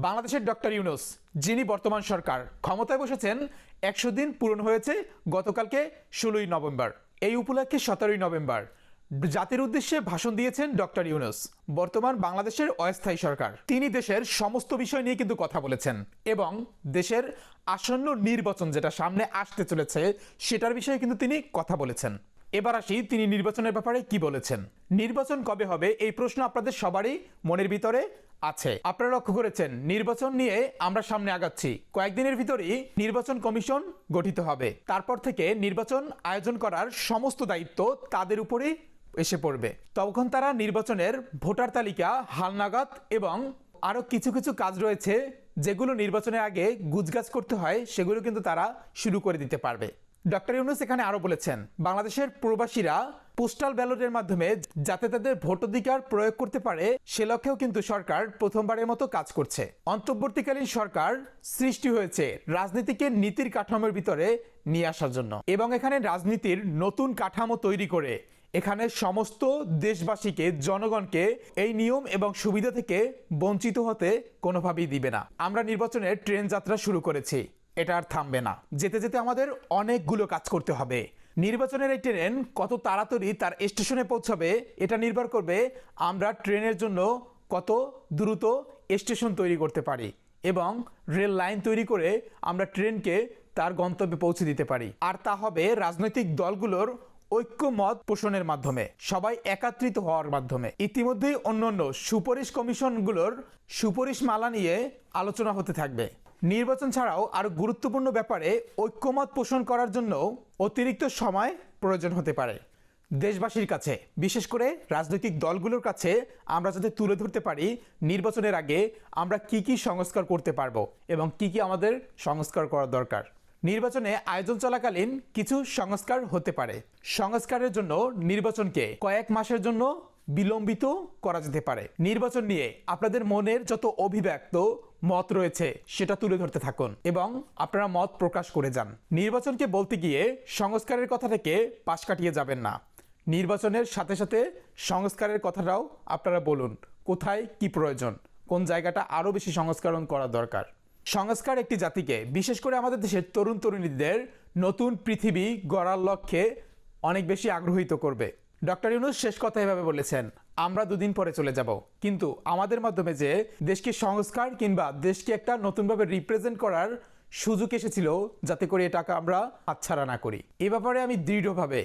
বাংলাদেশের ডক্টর ইউনূস যিনি বর্তমান সরকার ক্ষমতায় বসেছেন ১০০ দিন পূরণ হয়েছে গতকালকে ১৬ই নভেম্বর। এই উপলক্ষে ১৭ই নভেম্বর জাতির উদ্দেশ্যে ভাষণ দিয়েছেন ডক্টর ইউনূস। বর্তমান বাংলাদেশের অস্থায়ী সরকার, তিনি দেশের সমস্ত বিষয় নিয়ে কিন্তু কথা বলেছেন এবং দেশের আসন্ন নির্বাচন যেটা সামনে আসতে চলেছে সেটার বিষয়ে কিন্তু তিনি কথা বলেছেন। এবার আসি তিনি নির্বাচনের ব্যাপারে কি বলেছেন। নির্বাচন কবে হবে এই প্রশ্ন আপনাদের সবারই মনের ভিতরে আছে। আপনারা লক্ষ্য করেছেন নির্বাচন নিয়ে আমরা সামনে আগাচ্ছি, কয়েকদিনের ভিতরেই নির্বাচন কমিশন গঠিত হবে। তারপর থেকে নির্বাচন আয়োজন করার সমস্ত দায়িত্ব তাদের উপরেই এসে পড়বে। তখন তারা নির্বাচনের ভোটার তালিকা হালনাগাদ এবং আরো কিছু কিছু কাজ রয়েছে যেগুলো নির্বাচনের আগে গুজগাছ করতে হয়, সেগুলো কিন্তু তারা শুরু করে দিতে পারবে। ডক্টর ইউনূস এখানে আরো বলেছেন বাংলাদেশের প্রবাসীরা পোস্টাল ব্যালটের মাধ্যমে যাতে তাদের ভোটাধিকার প্রয়োগ করতে পারে সে লক্ষ্যেও কিন্তু সরকার প্রথমবারের মতো কাজ করছে। অন্তর্বর্তীকালীন সরকার সৃষ্টি হয়েছে রাজনীতিকে নীতির কাঠামোর ভিতরে নিয়ে আসার জন্য এবং এখানে রাজনীতির নতুন কাঠামো তৈরি করে এখানে সমস্ত দেশবাসীকে জনগণকে এই নিয়ম এবং সুবিধা থেকে বঞ্চিত হতে কোনোভাবেই দিবে না। আমরা নির্বাচনের ট্রেন যাত্রা শুরু করেছি, এটা আর থামবে না। যেতে যেতে আমাদের অনেকগুলো কাজ করতে হবে। নির্বাচনের এই ট্রেন কত তাড়াতাড়ি তার স্টেশনে পৌঁছাবে এটা নির্ভর করবে আমরা ট্রেনের জন্য কত দ্রুত স্টেশন তৈরি করতে পারি এবং রেল লাইন তৈরি করে আমরা ট্রেনকে তার গন্তব্যে পৌঁছে দিতে পারি। আর তা হবে রাজনৈতিক দলগুলোর ঐক্যমত পোষণের মাধ্যমে, সবাই একত্রিত হওয়ার মাধ্যমে। ইতিমধ্যেই অন্যান্য সুপারিশ কমিশনগুলোর সুপারিশ মালা নিয়ে আলোচনা হতে থাকবে। নির্বাচন ছাড়াও আরো গুরুত্বপূর্ণ ব্যাপারে ঐক্যমত পোষণ করার জন্য অতিরিক্ত সময় প্রয়োজন হতে পারে। দেশবাসীর কাছে, বিশেষ করে রাজনৈতিক দলগুলোর কাছে আমরা যাতে তুলে ধরতে পারি নির্বাচনের আগে আমরা কি কি সংস্কার করতে পারবো এবং কি কি আমাদের সংস্কার করা দরকার। নির্বাচনে আয়োজন চলাকালীন কিছু সংস্কার হতে পারে। সংস্কারের জন্য নির্বাচনকে কয়েক মাসের জন্য বিলম্বিত করা যেতে পারে। নির্বাচন নিয়ে আপনাদের মনের যত অভিব্যক্ত মত রয়েছে সেটা তুলে ধরতে থাকুন এবং আপনারা মত প্রকাশ করে যান। নির্বাচনকে বলতে গিয়ে সংস্কারের কথা থেকে পাশ কাটিয়ে যাবেন না। নির্বাচনের সাথে সাথে সংস্কারের কথাটাও আপনারা বলুন, কোথায় কি প্রয়োজন, কোন জায়গাটা আরো বেশি সংস্করণ করা দরকার। সংস্কার একটি জাতিকে, বিশেষ করে আমাদের দেশের তরুণ তরুণীদের নতুন পৃথিবী গড়ার লক্ষ্যে অনেক বেশি আগ্রহিত করবে। ডক্টর ইউনূস শেষ কথা এভাবে বলেছেন, আমরা দুদিন পরে চলে যাব, কিন্তু আমাদের মাধ্যমে যে দেশকে সংস্কার কিংবা দেশকে একটা নতুনভাবে রিপ্রেজেন্ট করার সুযোগ এসেছিল যাতে করে এটাকে আমরা হাতছাড়া না করি। এ ব্যাপারে আমি দৃঢ়ভাবে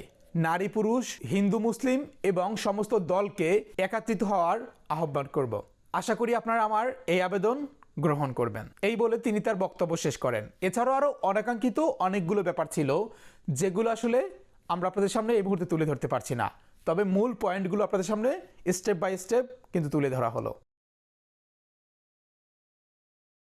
নারী পুরুষ হিন্দু মুসলিম এবং সমস্ত দলকে একত্রিত হওয়ার আহ্বান করব। আশা করি আপনারা আমার এই আবেদন গ্রহণ করবেন। এই বলে তিনি তার বক্তব্য শেষ করেন। এছাড়াও আরো অনাকাঙ্ক্ষিত অনেকগুলো ব্যাপার ছিল যেগুলো আসলে আমরা আপনাদের সামনে এই মুহূর্তে তুলে ধরতে পারছি না, তবে মূল পয়েন্টগুলো আপনাদের সামনে স্টেপ বাই স্টেপ কিন্তু তুলে ধরা হলো।